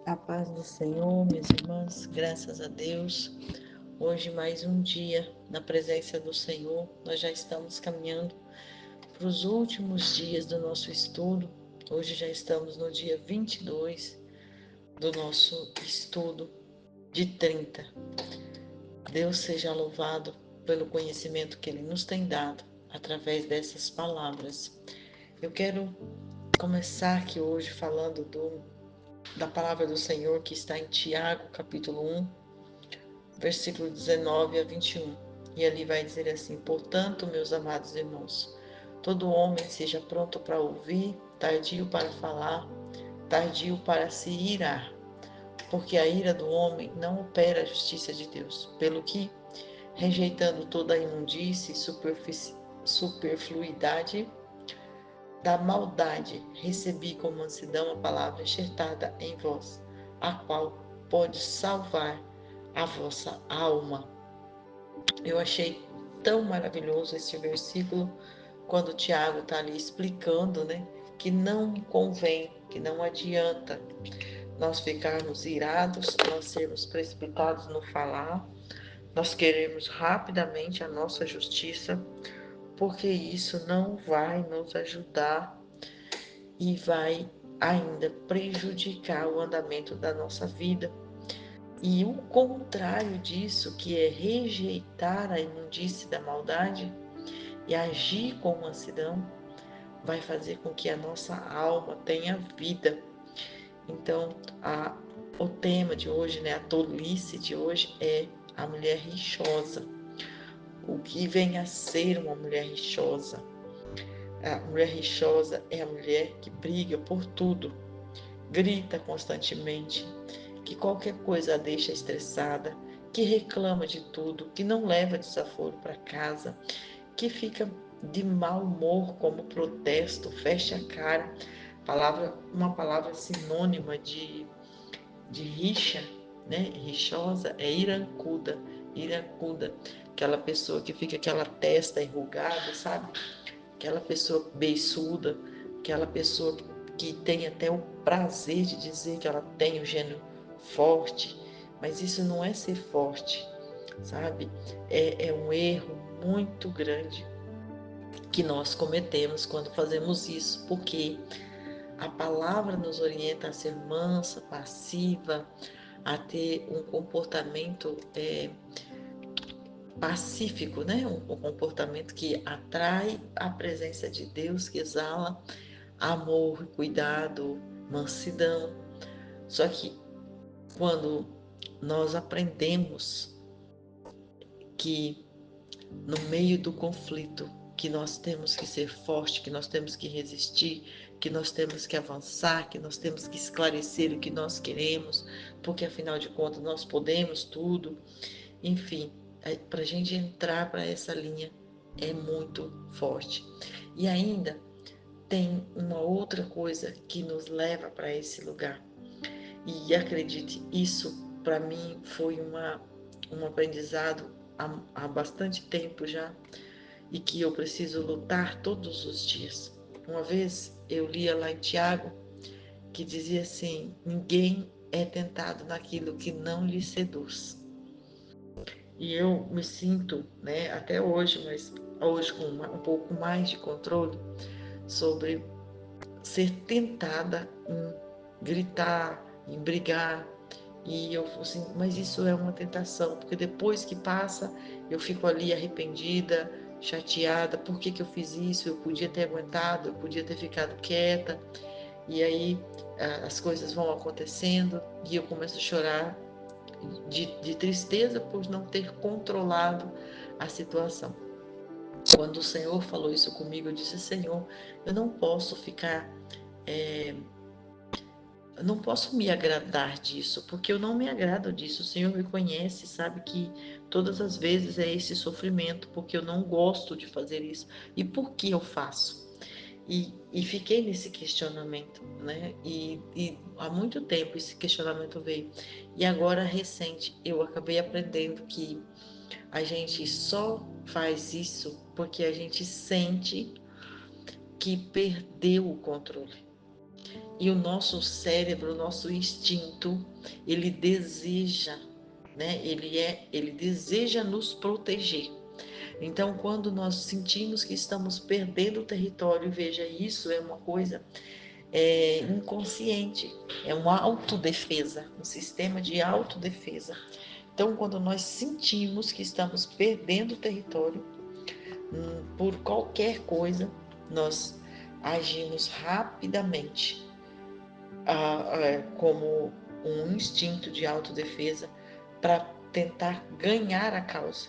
A paz do Senhor, minhas irmãs, graças a Deus. Hoje mais um dia na presença do Senhor. Nós já estamos caminhando para os últimos dias do nosso estudo. Hoje já estamos no dia 22 do nosso estudo de 30. Deus seja louvado pelo conhecimento que Ele nos tem dado através dessas palavras. Eu quero começar aqui hoje falando da palavra do Senhor que está em Tiago, capítulo 1, versículo 19 a 21. E ali vai dizer assim: portanto, meus amados irmãos, todo homem seja pronto para ouvir, tardio para falar, tardio para se irar, porque a ira do homem não opera a justiça de Deus, pelo que, rejeitando toda a imundície e superfluidade da maldade, recebi com mansidão a palavra enxertada em vós, a qual pode salvar a vossa alma. Eu achei tão maravilhoso esse versículo quando o Tiago está ali explicando, né, que não convém, que não adianta nós ficarmos irados, nós sermos precipitados no falar, nós queremos rapidamente a nossa justiça, porque isso não vai nos ajudar e vai ainda prejudicar o andamento da nossa vida. E o contrário disso, que é rejeitar a imundície da maldade e agir com mansidão, vai fazer com que a nossa alma tenha vida. Então, o tema de hoje, né, a tolice de hoje é a mulher rixosa. O que vem a ser uma mulher rixosa? A mulher rixosa é a mulher que briga por tudo, grita constantemente, que qualquer coisa a deixa estressada, que reclama de tudo, que não leva desaforo para casa, que fica de mau humor como protesto, fecha a cara. Uma palavra sinônima de rixa, né? Rixosa é irancuda, irancuda, aquela pessoa que fica aquela testa enrugada, sabe? Aquela pessoa beiçuda, aquela pessoa que tem até o prazer de dizer que ela tem o gênio forte, mas isso não é ser forte, sabe? É um erro muito grande que nós cometemos quando fazemos isso, porque a palavra nos orienta a ser mansa, passiva, a ter um comportamento pacífico, né? Um comportamento que atrai a presença de Deus, que exala amor, cuidado, mansidão. Só que quando nós aprendemos que no meio do conflito, que nós temos que ser forte, que nós temos que resistir, que nós temos que avançar, que nós temos que esclarecer o que nós queremos, porque afinal de contas nós podemos tudo. Enfim, para a gente entrar para essa linha é muito forte. E ainda tem uma outra coisa que nos leva para esse lugar. E acredite, isso para mim foi um aprendizado há bastante tempo já e que eu preciso lutar todos os dias. Uma vez eu lia lá em Tiago que dizia assim: ninguém é tentado naquilo que não lhe seduz. E eu me sinto, né, até hoje, mas hoje com um pouco mais de controle sobre ser tentada em gritar, em brigar. E eu falo assim, mas isso é uma tentação, porque depois que passa, eu fico ali arrependida, chateada, por que eu fiz isso? Eu podia ter aguentado, eu podia ter ficado quieta. E aí as coisas vão acontecendo e eu começo a chorar de tristeza por não ter controlado a situação. Quando o Senhor falou isso comigo, eu disse: Senhor, eu não posso ficar, eu não posso me agradar disso, porque eu não me agrado disso. O Senhor me conhece, sabe que todas as vezes é esse sofrimento, porque eu não gosto de fazer isso. E por que eu faço? E fiquei nesse questionamento, né? E há muito tempo esse questionamento veio. E agora, recente, eu acabei aprendendo que a gente só faz isso porque a gente sente que perdeu o controle. E o nosso cérebro, o nosso instinto, ele deseja, né? Ele deseja nos proteger. Então, quando nós sentimos que estamos perdendo o território, veja, isso é uma coisa inconsciente, é uma autodefesa, um sistema de autodefesa. Então, quando nós sentimos que estamos perdendo o território por qualquer coisa, nós agimos rapidamente, como um instinto de autodefesa para tentar ganhar a causa.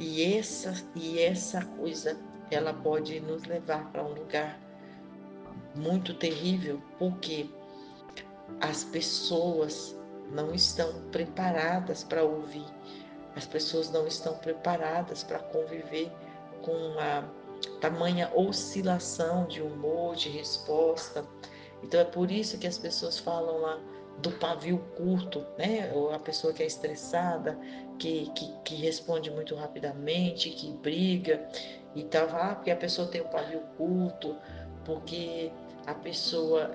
E essa coisa, ela pode nos levar para um lugar muito terrível, porque as pessoas não estão preparadas para ouvir, as pessoas não estão preparadas para conviver com a tamanha oscilação de humor, de resposta. Então é por isso que as pessoas falam lá do pavio curto, né? Ou a pessoa que é estressada, que responde muito rapidamente, que briga e tal. Porque a pessoa tem o pavio curto, porque a pessoa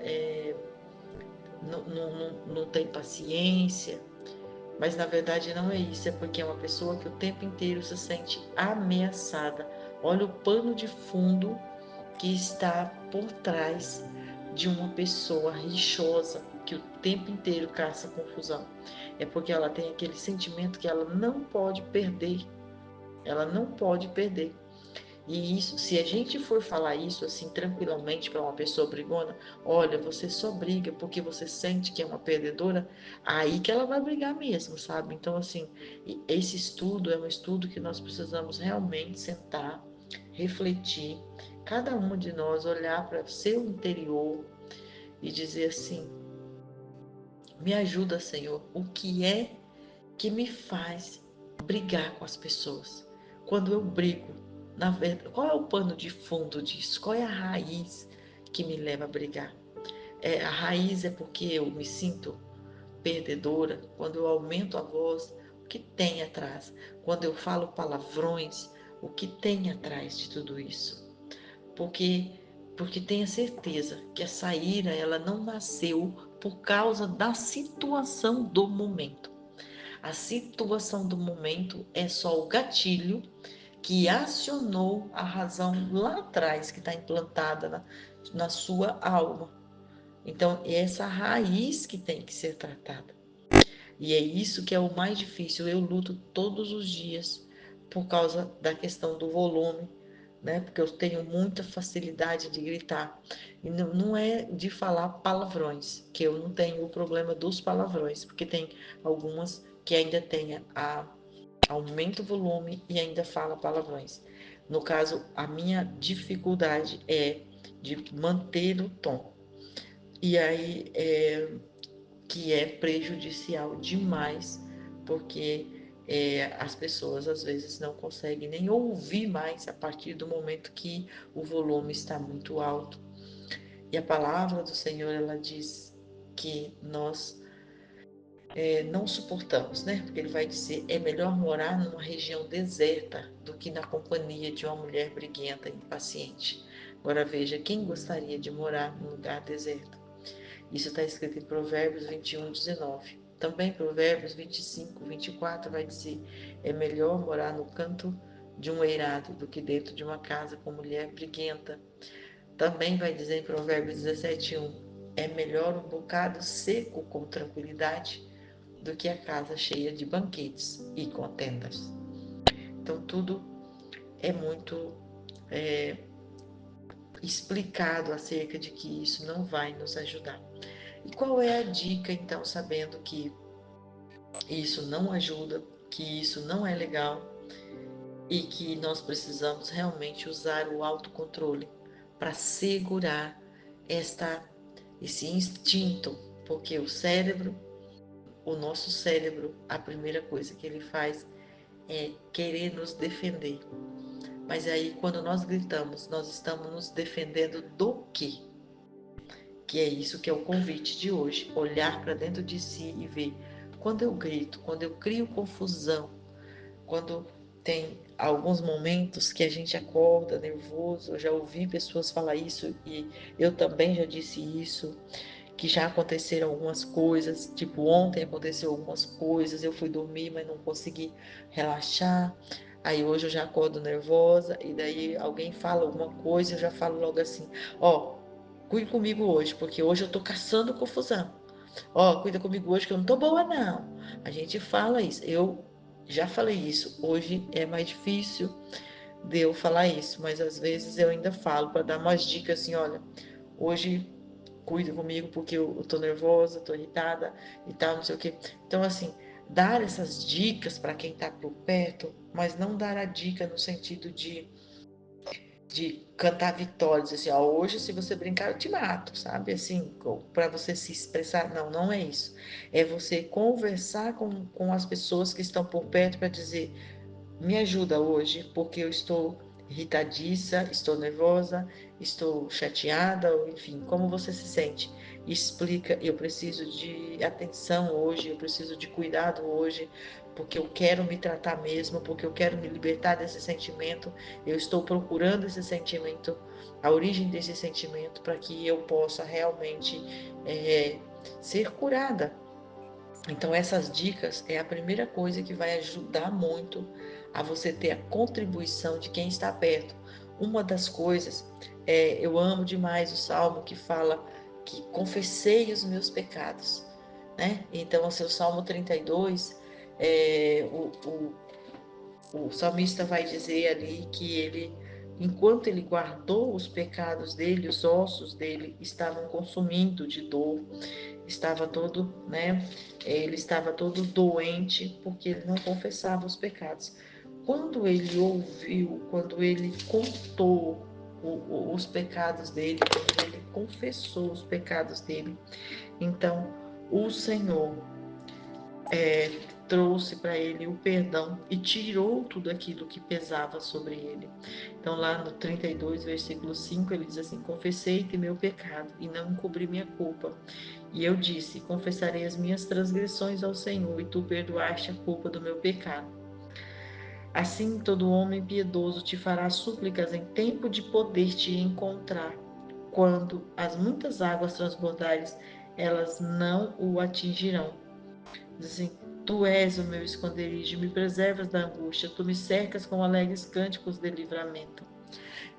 não tem paciência. Mas na verdade não é isso, é porque é uma pessoa que o tempo inteiro se sente ameaçada. Olha o pano de fundo que está por trás de uma pessoa rixosa que o tempo inteiro caça confusão. É porque ela tem aquele sentimento que ela não pode perder. Ela não pode perder. E isso, se a gente for falar isso assim tranquilamente para uma pessoa brigona, olha, você só briga porque você sente que é uma perdedora, aí que ela vai brigar mesmo, sabe? Então, assim, esse estudo é um estudo que nós precisamos realmente sentar, refletir, cada um de nós olhar para o seu interior e dizer assim: me ajuda, Senhor, o que é que me faz brigar com as pessoas? Quando eu brigo, na verdade, qual é o pano de fundo disso? Qual é a raiz que me leva a brigar? A raiz é porque eu me sinto perdedora, quando eu aumento a voz, o que tem atrás? Quando eu falo palavrões, o que tem atrás de tudo isso? Porque tenha certeza que essa ira ela não nasceu por causa da situação do momento. A situação do momento é só o gatilho que acionou a razão lá atrás, que está implantada na sua alma. Então, é essa raiz que tem que ser tratada. E é isso que é o mais difícil. Eu luto todos os dias por causa da questão do volume, né? Porque eu tenho muita facilidade de gritar. E não é de falar palavrões, que eu não tenho o problema dos palavrões, porque tem algumas que ainda têm aumenta o volume e ainda fala palavrões. No caso, a minha dificuldade é de manter o tom. E aí que é prejudicial demais, porque as pessoas às vezes não conseguem nem ouvir mais a partir do momento que o volume está muito alto. E a palavra do Senhor, ela diz que nós não suportamos, né? Porque ele vai dizer, é melhor morar numa região deserta do que na companhia de uma mulher briguenta e impaciente. Agora veja, quem gostaria de morar num lugar deserto? Isso está escrito em Provérbios 21, 19. Também Provérbios 25, 24 vai dizer, é melhor morar no canto de um eirado do que dentro de uma casa com mulher briguenta. Também vai dizer em Provérbios 17, 1, é melhor um bocado seco com tranquilidade do que a casa cheia de banquetes e contendas. Então, tudo é muito explicado acerca de que isso não vai nos ajudar. E qual é a dica, então, sabendo que isso não ajuda, que isso não é legal e que nós precisamos realmente usar o autocontrole para segurar esse instinto, porque o nosso cérebro, a primeira coisa que ele faz é querer nos defender. Mas aí, quando nós gritamos, nós estamos nos defendendo do quê? Que é isso que é o convite de hoje, olhar para dentro de si e ver, quando eu grito, quando eu crio confusão, quando tem alguns momentos que a gente acorda nervoso. Eu já ouvi pessoas falar isso e eu também já disse isso, que já aconteceram algumas coisas, tipo ontem aconteceu algumas coisas, eu fui dormir, mas não consegui relaxar. Aí hoje eu já acordo nervosa e daí alguém fala alguma coisa, eu já falo logo assim: ó, cuide comigo hoje, porque hoje eu tô caçando confusão. Ó, cuida comigo hoje que eu não tô boa não. A gente fala isso. Eu já falei isso. Hoje é mais difícil de eu falar isso, mas às vezes eu ainda falo para dar umas dicas assim, olha, hoje cuida comigo porque eu tô nervosa, tô irritada e tal, não sei o quê. Então, assim, dar essas dicas para quem tá por perto, mas não dar a dica no sentido de cantar vitórias, assim, ó, hoje se você brincar eu te mato, sabe? Assim, para você se expressar, não, não é isso. É você conversar com as pessoas que estão por perto para dizer, me ajuda hoje, porque eu estou irritadiça, estou nervosa, estou chateada, ou enfim, como você se sente? Explica, eu preciso de atenção hoje, eu preciso de cuidado hoje, porque eu quero me tratar mesmo, porque eu quero me libertar desse sentimento, eu estou procurando esse sentimento, a origem desse sentimento, para que eu possa realmente ser curada. Então, essas dicas é a primeira coisa que vai ajudar muito a você ter a contribuição de quem está perto. Uma das coisas, eu amo demais o salmo que fala que confessei os meus pecados, né? Então, o seu Salmo 32, o salmista vai dizer ali que ele, enquanto ele guardou os pecados dele, os ossos dele estavam consumindo de dor, estava todo, né? Ele estava todo doente porque ele não confessava os pecados. Quando ele ouviu, quando ele contou os pecados dele, quando ele confessou os pecados dele, então o Senhor trouxe para ele o perdão e tirou tudo aquilo que pesava sobre ele. Então, lá no 32, versículo 5, ele diz assim: confessei-te meu pecado e não encobri minha culpa. E eu disse: confessarei as minhas transgressões ao Senhor, e tu perdoaste a culpa do meu pecado. Assim, todo homem piedoso te fará súplicas em tempo de poder te encontrar. Quando as muitas águas transbordares, elas não o atingirão. Diz assim: tu és o meu esconderijo, me preservas da angústia, tu me cercas com alegres cânticos de livramento.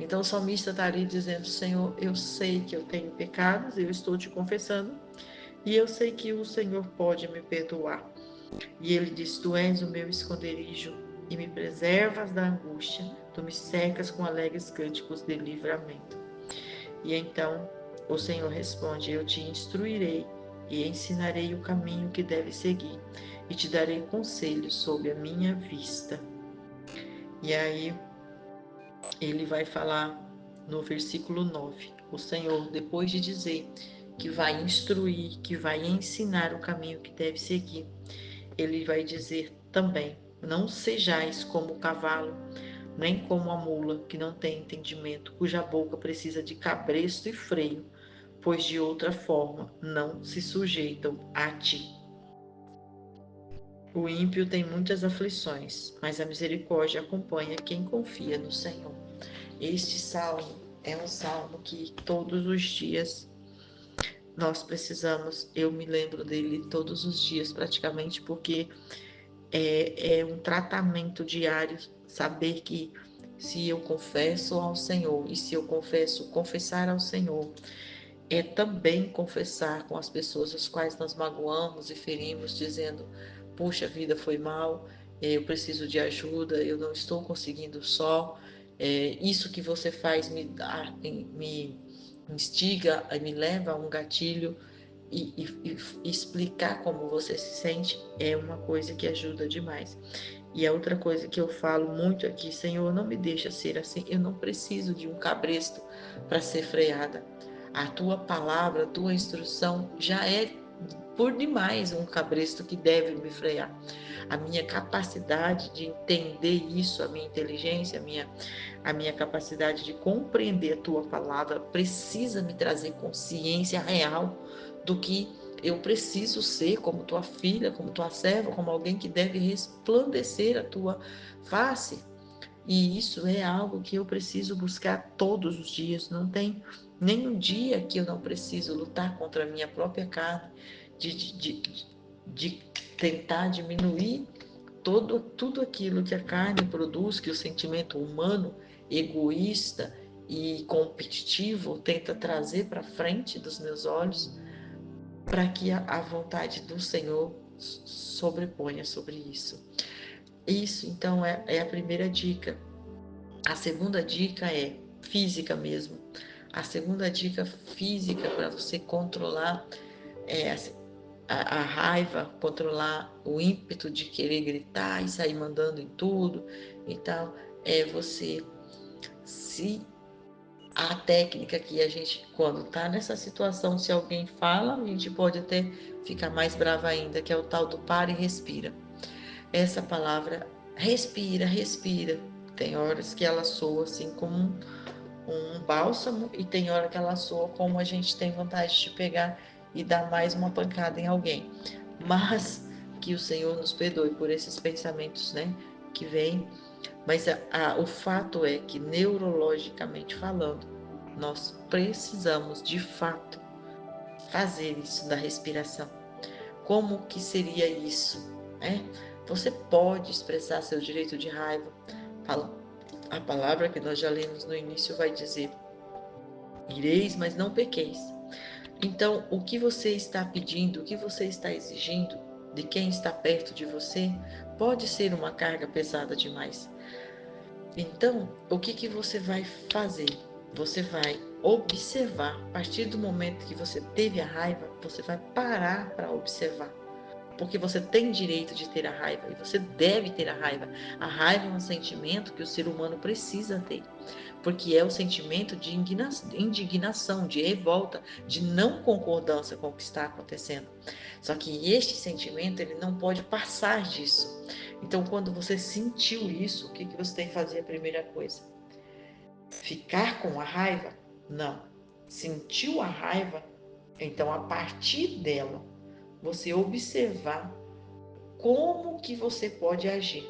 Então o salmista está ali dizendo: Senhor, eu sei que eu tenho pecados, eu estou te confessando, e eu sei que o Senhor pode me perdoar. E ele diz: tu és o meu esconderijo e me preservas da angústia, tu me cercas com alegres cânticos de livramento. E então o Senhor responde: eu te instruirei e ensinarei o caminho que deve seguir, e te darei conselhos sob a minha vista. E aí ele vai falar no versículo 9: o Senhor, depois de dizer que vai instruir, que vai ensinar o caminho que deve seguir, ele vai dizer também: não sejais como o cavalo, nem como a mula, que não tem entendimento, cuja boca precisa de cabresto e freio, pois de outra forma não se sujeitam a ti. O ímpio tem muitas aflições, mas a misericórdia acompanha quem confia no Senhor. Este salmo é um salmo que todos os dias nós precisamos, eu me lembro dele todos os dias praticamente, porque é um tratamento diário saber que se eu confesso ao Senhor e se eu confessar ao Senhor, é também confessar com as pessoas as quais nós magoamos e ferimos, dizendo: puxa, a vida foi mal, eu preciso de ajuda, eu não estou conseguindo só, isso que você faz me instiga, me leva a um gatilho, e explicar como você se sente é uma coisa que ajuda demais. E a outra coisa que eu falo muito aqui: Senhor, não me deixa ser assim, eu não preciso de um cabresto para ser freada. A tua palavra, a tua instrução já é por demais um cabresto que deve me frear. A minha capacidade de entender isso, a minha inteligência, a minha capacidade de compreender a tua palavra precisa me trazer consciência real do que eu preciso ser como tua filha, como tua serva, como alguém que deve resplandecer a tua face. E isso é algo que eu preciso buscar todos os dias. Não tem nenhum dia que eu não preciso lutar contra a minha própria carne, de tentar diminuir tudo aquilo que a carne produz, que o sentimento humano, egoísta e competitivo tenta trazer para frente dos meus olhos, para que a vontade do Senhor sobreponha sobre isso. Isso, então, é a primeira dica. A segunda dica é física mesmo. A segunda dica física para você controlar é, a raiva, controlar o ímpeto de querer gritar e sair mandando em tudo e tal, é você se a técnica que a gente, quando tá nessa situação, se alguém fala, a gente pode até ficar mais brava ainda, que é o tal do para e respira. Essa palavra respira, respira. Tem horas que ela soa assim como um bálsamo e tem hora que ela soa como a gente tem vontade de pegar e dar mais uma pancada em alguém. Mas que o Senhor nos perdoe por esses pensamentos, né, que vêm. Mas o fato é que, neurologicamente falando, nós precisamos, de fato, fazer isso da respiração. Como que seria isso, né? Você pode expressar seu direito de raiva. A palavra que nós já lemos no início vai dizer: ireis, mas não pequeis. Então, o que você está pedindo, o que você está exigindo de quem está perto de você, pode ser uma carga pesada demais. Então, o que você vai fazer? Você vai observar. A partir do momento que você teve a raiva, você vai parar para observar. Porque você tem direito de ter a raiva e você deve ter a raiva. A raiva é um sentimento que o ser humano precisa ter, porque é o sentimento de indignação, de revolta, de não concordância com o que está acontecendo. Só que este sentimento, ele não pode passar disso. Então, quando você sentiu isso, o que você tem que fazer? A primeira coisa: ficar com a raiva? Não. Sentiu a raiva? Então, a partir dela, você observar como que você pode agir,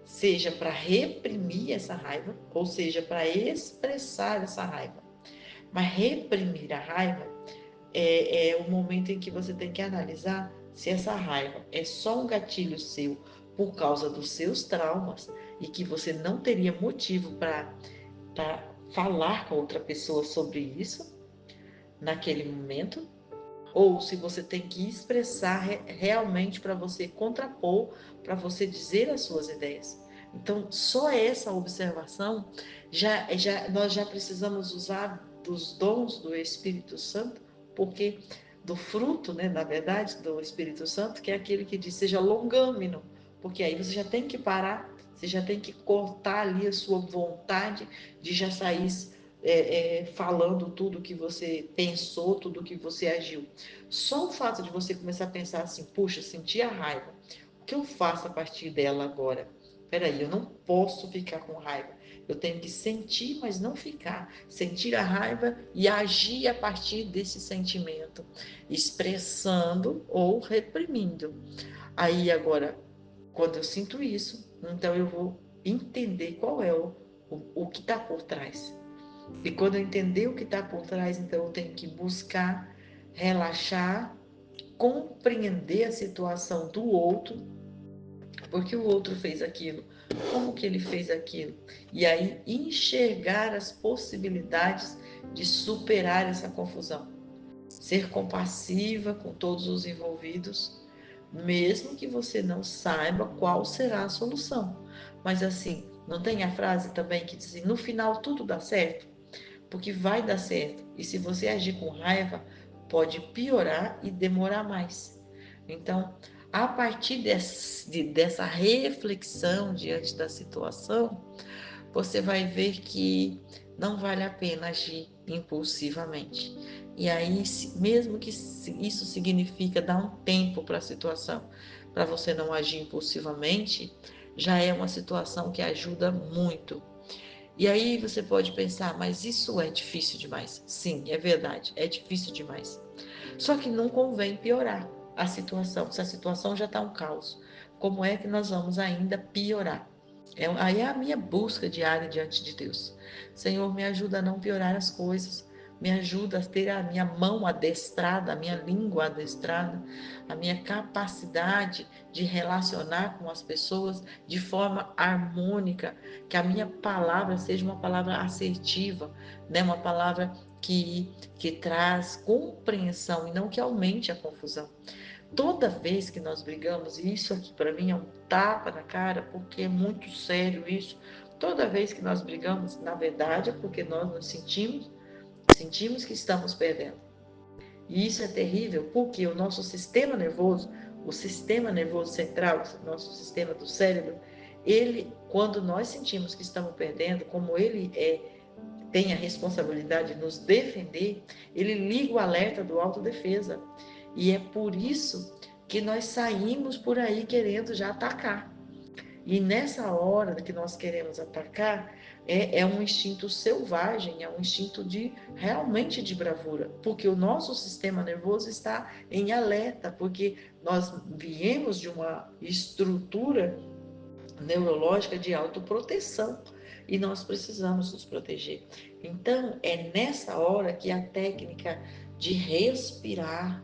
seja para reprimir essa raiva, ou seja, para expressar essa raiva. Mas reprimir a raiva é o momento em que você tem que analisar se essa raiva é só um gatilho seu por causa dos seus traumas e que você não teria motivo para falar com outra pessoa sobre isso naquele momento, ou se você tem que expressar realmente para você contrapor, para você dizer as suas ideias. Então, só essa observação nós já precisamos usar dos dons do Espírito Santo, porque do fruto, né, na verdade, do Espírito Santo, que é aquele que diz seja longâmino, porque aí você já tem que parar, você já tem que cortar ali a sua vontade de já sair falando tudo que você pensou, tudo que você agiu. Só o fato de você começar a pensar assim, puxa, senti a raiva, o que eu faço a partir dela agora? Peraí, eu não posso ficar com raiva. Eu tenho que sentir, mas não ficar. Sentir a raiva e agir a partir desse sentimento, expressando ou reprimindo. Aí agora, quando eu sinto isso, então eu vou entender qual é o que está por trás. E quando eu entender o que está por trás, então eu tenho que buscar relaxar, compreender a situação do outro, porque o outro fez aquilo, como que ele fez aquilo, e aí enxergar as possibilidades de superar essa confusão, ser compassiva com todos os envolvidos, mesmo que você não saiba qual será a solução. Mas assim, não tem a frase também que diz assim, no final tudo dá certo? Porque vai dar certo. E se você agir com raiva, pode piorar e demorar mais. Então, a partir dessa reflexão diante da situação, você vai ver que não vale a pena agir impulsivamente. E aí, mesmo que isso significa dar um tempo para a situação, para você não agir impulsivamente, já é uma situação que ajuda muito. E aí você pode pensar, mas isso é difícil demais. Sim, é verdade, é difícil demais. Só que não convém piorar a situação, se a situação já está um caos. Como é que nós vamos ainda piorar? Aí é a minha busca diária diante de Deus. Senhor, me ajuda a não piorar as coisas. Me ajuda a ter a minha mão adestrada, a minha língua adestrada, a minha capacidade de relacionar com as pessoas de forma harmônica, que a minha palavra seja uma palavra assertiva, né? Uma palavra que traz compreensão e não que aumente a confusão. Toda vez que nós brigamos, e isso aqui para mim é um tapa na cara, porque é muito sério isso. Toda vez que nós brigamos, na verdade, é porque nós nos sentimos que estamos perdendo. E isso é terrível, porque o sistema nervoso central, o nosso sistema do cérebro, ele, quando nós sentimos que estamos perdendo, como tem a responsabilidade de nos defender, ele liga o alerta do autodefesa. E é por isso que nós saímos por aí querendo já atacar. E nessa hora que nós queremos atacar, é um instinto selvagem, é um instinto de realmente de bravura, porque o nosso sistema nervoso está em alerta, porque nós viemos de uma estrutura neurológica de autoproteção e nós precisamos nos proteger. Então, é nessa hora que a técnica de respirar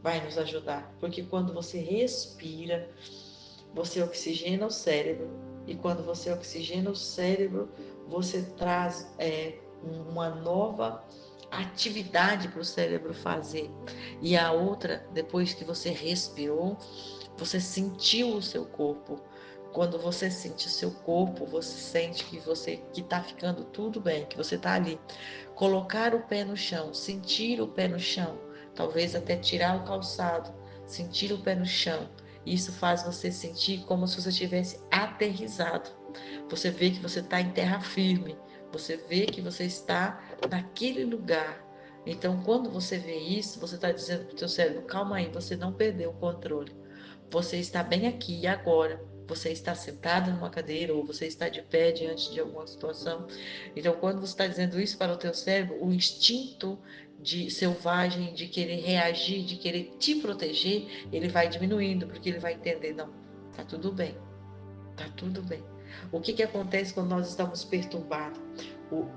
vai nos ajudar, porque quando você respira, você oxigena o cérebro, e quando você oxigena o cérebro, você traz uma nova atividade para o cérebro fazer. E a outra, depois que você respirou, você sentiu o seu corpo. Quando você sente o seu corpo, você sente que está ficando tudo bem, que você está ali. Colocar o pé no chão, sentir o pé no chão, talvez até tirar o calçado, sentir o pé no chão. Isso faz você sentir como se você tivesse aterrissado. Você vê que você está em terra firme. Você vê que você está naquele lugar. Então, quando você vê isso, você está dizendo para o seu cérebro: calma aí, você não perdeu o controle. Você está bem aqui e agora. Você está sentado numa cadeira ou você está de pé diante de alguma situação. Então, quando você está dizendo isso para o teu cérebro, o instinto de selvagem, de querer reagir, de querer te proteger, ele vai diminuindo, porque ele vai entender, não, tá tudo bem, tá tudo bem. O que acontece quando nós estamos perturbados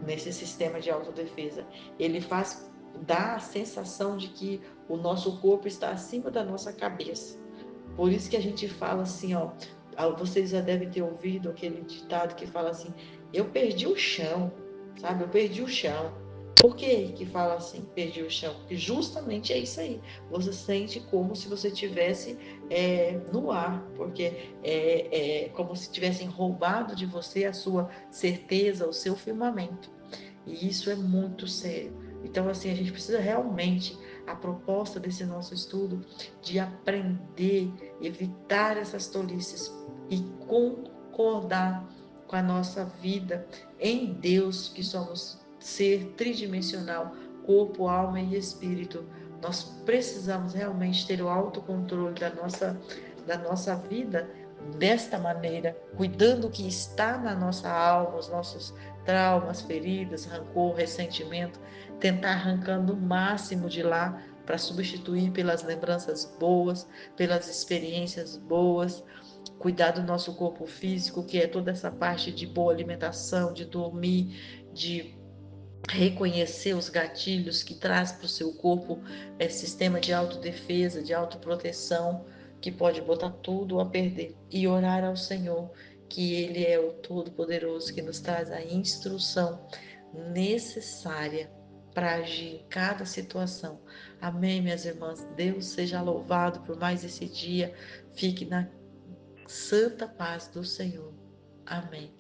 nesse sistema de autodefesa? Ele dá a sensação de que o nosso corpo está acima da nossa cabeça. Por isso que a gente fala assim, ó, vocês já devem ter ouvido aquele ditado que fala assim: eu perdi o chão, sabe? Eu perdi o chão. Por que fala assim, perdi o chão? Porque justamente é isso aí. Você sente como se você tivesse no ar, porque é como se tivessem roubado de você a sua certeza, o seu firmamento. E isso é muito sério. Então, assim, a gente precisa realmente, a proposta desse nosso estudo, de aprender, evitar essas tolices e concordar com a nossa vida em Deus, que somos ser tridimensional, corpo, alma e espírito. Nós precisamos realmente ter o autocontrole da nossa vida desta maneira, cuidando o que está na nossa alma, os nossos traumas, feridas, rancor, ressentimento, tentar arrancando o máximo de lá para substituir pelas lembranças boas, pelas experiências boas, cuidar do nosso corpo físico, que é toda essa parte de boa alimentação, de dormir, de reconhecer os gatilhos que traz para o seu corpo sistema de autodefesa, de autoproteção, que pode botar tudo a perder. E orar ao Senhor, que Ele é o Todo-Poderoso, que nos traz a instrução necessária para agir em cada situação. Amém, minhas irmãs? Deus seja louvado por mais esse dia. Fique na santa paz do Senhor. Amém.